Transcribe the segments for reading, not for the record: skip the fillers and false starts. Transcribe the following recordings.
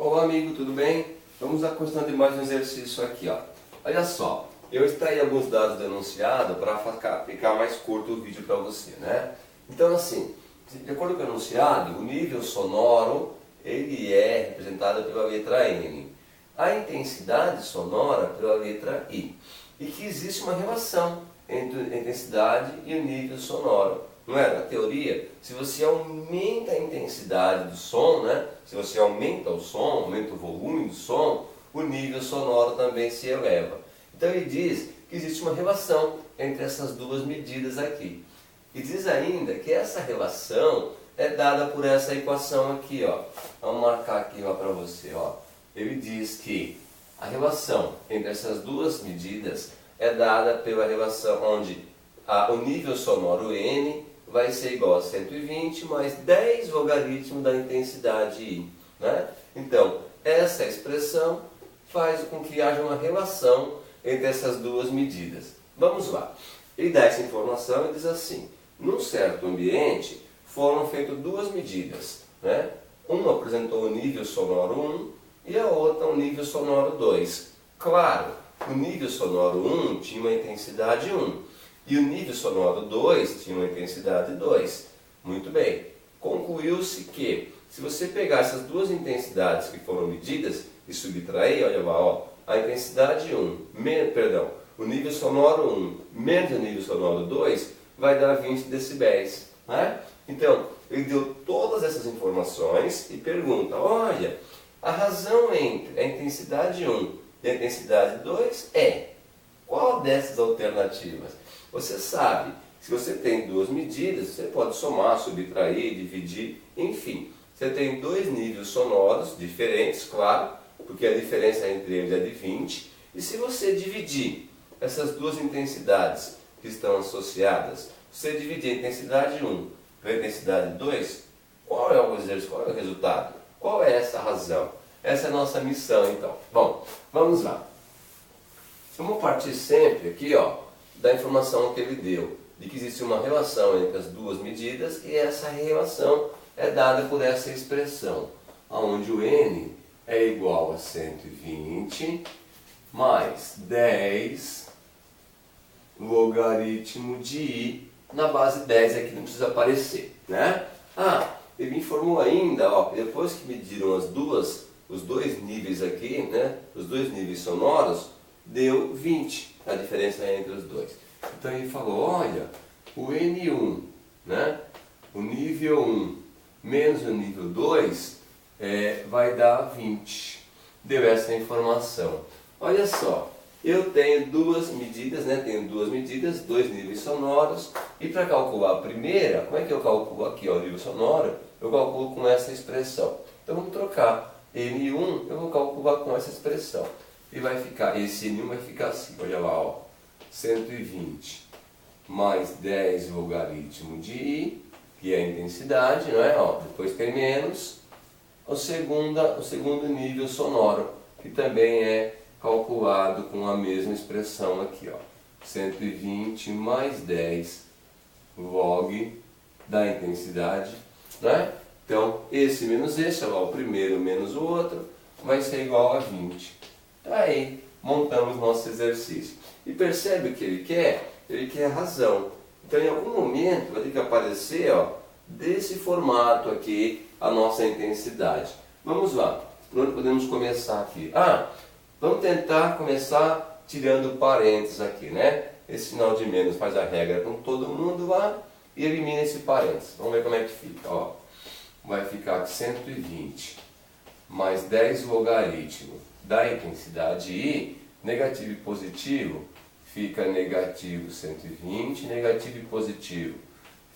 Olá amigo, tudo bem? Vamos à questão de mais um exercício aqui, ó. Olha só, eu extraí alguns dados do enunciado para ficar mais curto o vídeo para você, né? Então assim, de acordo com o enunciado, o nível sonoro ele é representado pela letra N, a intensidade sonora pela letra I, e que existe uma relação entre a intensidade e o nível sonoro. Não é? Na teoria, se você aumenta a intensidade do som, né? Se você aumenta o som, aumenta o volume do som, o nível sonoro também se eleva. Então ele diz que existe uma relação entre essas duas medidas aqui. E diz ainda que essa relação é dada por essa equação aqui, ó. Vamos marcar aqui para você, ó. Ele diz que a relação entre essas duas medidas é dada pela relação onde o nível sonoro N vai ser igual a 120 mais 10 logaritmo da intensidade I, né? Então, essa expressão faz com que haja uma relação entre essas duas medidas. Vamos lá. Ele dá essa informação e diz assim: num certo ambiente foram feitas duas medidas, né? Uma apresentou o nível sonoro 1 e a outra o nível sonoro 2. Claro, o nível sonoro 1 tinha uma intensidade 1. E o nível sonoro 2 tinha uma intensidade 2. Muito bem. Concluiu-se que, se você pegar essas duas intensidades que foram medidas e subtrair, olha lá, ó, a intensidade 1, o nível sonoro 1 menos o nível sonoro 2, vai dar 20 decibéis. Né? Então, ele deu todas essas informações e pergunta, olha, a razão entre a intensidade 1 e a intensidade 2 é qual dessas alternativas? Você sabe, se você tem duas medidas, você pode somar, subtrair, dividir, enfim. Você tem dois níveis sonoros diferentes, claro, porque a diferença entre eles é de 20. E se você dividir essas duas intensidades que estão associadas, você dividir a intensidade 1 pela intensidade 2, qual é o exercício, qual é o resultado? Qual é essa razão? Essa é a nossa missão, então. Bom, vamos lá. Vamos partir sempre aqui, ó, da informação que ele deu, de que existe uma relação entre as duas medidas e essa relação é dada por essa expressão, onde o N é igual a 120 mais 10 logaritmo de I, na base 10 aqui não precisa aparecer, né? Ele me informou ainda, ó, depois que mediram os dois níveis aqui, né, os dois níveis sonoros, deu 20, a diferença entre os dois. Então ele falou, olha, o N1, né, o nível 1 menos o nível 2 vai dar 20. Deu essa informação. Olha só, eu tenho duas medidas, né, dois níveis sonoros, e para calcular a primeira, como é que eu calculo aqui, ó, o nível sonoro? Eu calculo com essa expressão. Então vamos trocar. N1 eu vou calcular com essa expressão. E vai ficar, esse N1 vai ficar assim, olha lá, ó, 120 mais 10 logaritmo de I, que é a intensidade, não é? Ó, depois tem menos o segundo nível sonoro, que também é calculado com a mesma expressão aqui, ó, 120 mais 10 log da intensidade, né? Então, esse menos esse, ó, o primeiro menos o outro, vai ser igual a 20. Aí, montamos nosso exercício. E percebe o que ele quer? Ele quer razão. Então, em algum momento, vai ter que aparecer, ó, desse formato aqui, a nossa intensidade. Vamos lá. Por onde podemos começar aqui? Vamos tentar começar tirando parênteses aqui, né? Esse sinal de menos faz a regra com todo mundo lá e elimina esse parênteses. Vamos ver como é que fica, ó. Vai ficar 120 mais 10 logaritmo da intensidade I, negativo e positivo, fica negativo 120, negativo e positivo,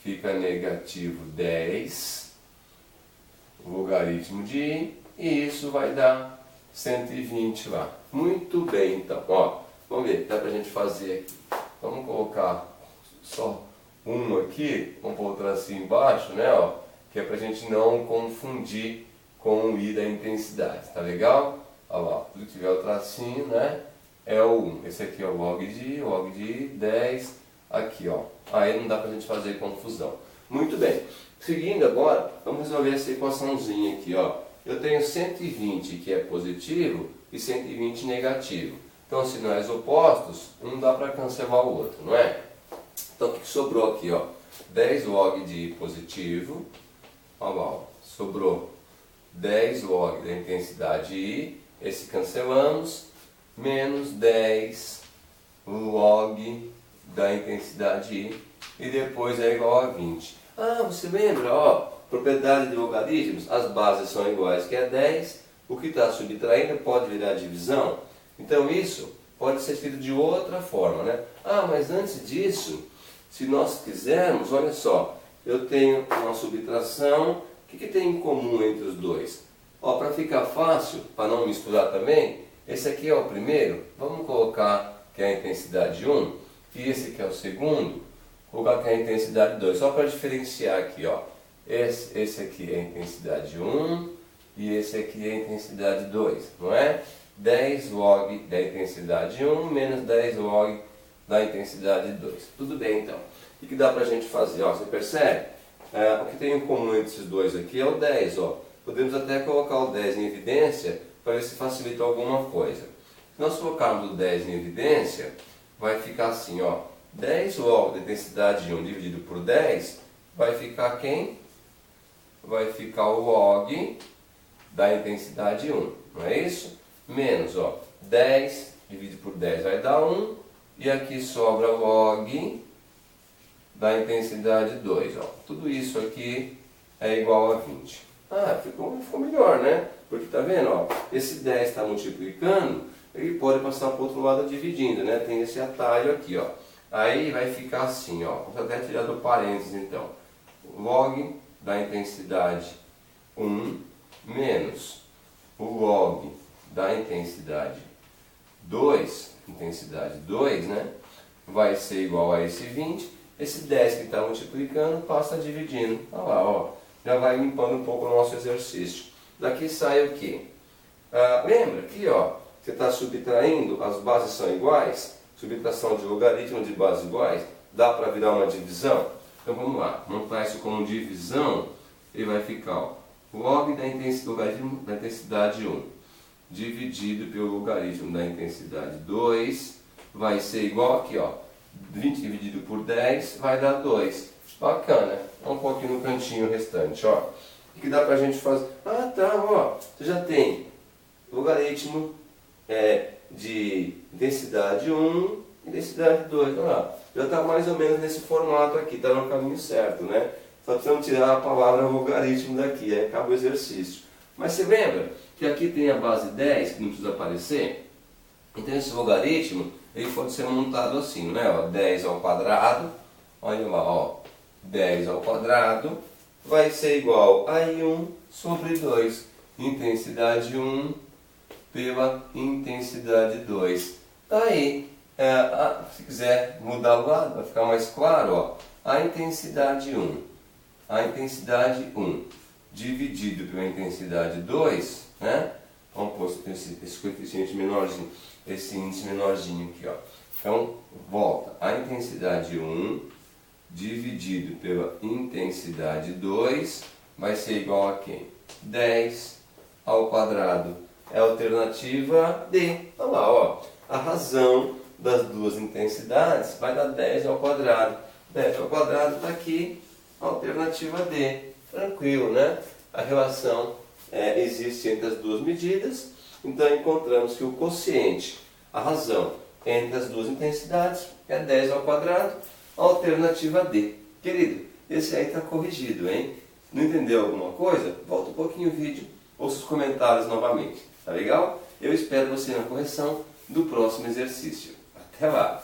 fica negativo 10 logaritmo de I, e isso vai dar 120 lá. Muito bem, então, ó, vamos ver, dá pra gente fazer aqui. Vamos colocar só um aqui, vamos pôr o tracinho embaixo, né, ó, que é pra gente não confundir com o I da intensidade, tá legal? Olha lá, tudo que tiver o tracinho, né, é o 1. Esse aqui é o log de I, 10, aqui, ó. Aí não dá pra gente fazer confusão. Muito bem. Seguindo agora, vamos resolver essa equaçãozinha aqui, ó. eu tenho 120 que é positivo e 120 negativo. Então, sinais opostos, um dá para cancelar o outro, não é? Então, o que sobrou aqui? Ó? 10 log de positivo, olha lá, ó, sobrou 10 log da intensidade I, esse cancelamos, menos 10 log da intensidade I, e depois é igual a 20. Ah, você lembra, ó, propriedade de logaritmos, as bases são iguais, que é 10, o que está subtraindo pode virar divisão. Então isso pode ser escrito de outra forma, né? Ah, mas antes disso, se nós quisermos, olha só, eu tenho uma subtração, o que tem em comum entre os dois? Ó, para ficar fácil, para não misturar também, esse aqui é o primeiro, vamos colocar que é a intensidade 1, e esse aqui é o segundo, vou colocar que é a intensidade 2, só para diferenciar aqui, ó. Esse aqui é a intensidade 1 e esse aqui é a intensidade 2, não é? 10 log da intensidade 1 menos 10 log da intensidade 2. Tudo bem, então. O que dá para a gente fazer? Ó, você percebe? O que tem em comum entre esses dois aqui é o 10. Ó. Podemos até colocar o 10 em evidência para ver se facilita alguma coisa. Se nós colocarmos o 10 em evidência, vai ficar assim, ó. 10 log da intensidade 1 dividido por 10 vai ficar quem? Vai ficar o log da intensidade 1, não é isso? Menos, ó, 10 dividido por 10 vai dar 1, e aqui sobra log da intensidade 2, ó. Tudo isso aqui é igual a 20. Ah, ficou melhor, né? Porque tá vendo, ó, esse 10 está multiplicando, ele pode passar para o outro lado dividindo, né? Tem esse atalho aqui, ó. Aí vai ficar assim, ó. Vou até tirar do parênteses, então. Log da intensidade 1 menos o log da intensidade 2, né? Vai ser igual a esse 20. Esse 10 que está multiplicando passa dividindo. Olha lá, ó. Já vai limpando um pouco o nosso exercício. Daqui sai o quê? Lembra aqui, ó, você está subtraindo, as bases são iguais, subtração de logaritmo de bases iguais, dá para virar uma divisão? Então vamos lá, montar isso como divisão, e vai ficar, ó, log da logaritmo da intensidade 1 dividido pelo logaritmo da intensidade 2 vai ser igual aqui, ó, 20 dividido por 10 vai dar 2. Bacana, um pouquinho no cantinho restante, ó. O que dá pra gente fazer? Ah, tá, ó, você já tem logaritmo de intensidade 1 e intensidade 2, olha lá. Já está mais ou menos nesse formato aqui, está no caminho certo, né? Só precisamos tirar a palavra logaritmo daqui, aí acaba o exercício. Mas você lembra que aqui tem a base 10, que não precisa aparecer? Então esse logaritmo, ele pode ser montado assim, né? Ó, 10 ao quadrado, olha lá, ó, 10 ao quadrado vai ser igual a I1 sobre 2. Intensidade 1 pela intensidade 2. Tá aí. Se quiser mudar o lado, vai ficar mais claro, ó. A intensidade 1 dividido pela intensidade 2, né? Vamos pôr esse coeficiente menorzinho, esse índice menorzinho aqui, ó. Então, volta. A intensidade 1 dividido pela intensidade 2 vai ser igual a quem? 10 ao quadrado. É a alternativa D. Olha lá, ó. A razão das duas intensidades vai dar 10 ao quadrado. 10 ao quadrado está aqui, alternativa D. Tranquilo, né? A relação existe entre as duas medidas. Então encontramos que o quociente, a razão entre as duas intensidades é 10 ao quadrado, alternativa D. Querido, esse aí está corrigido, hein? Não entendeu alguma coisa? Volta um pouquinho o vídeo, ouça os comentários novamente. Tá legal? Eu espero você na correção do próximo exercício. Até lá!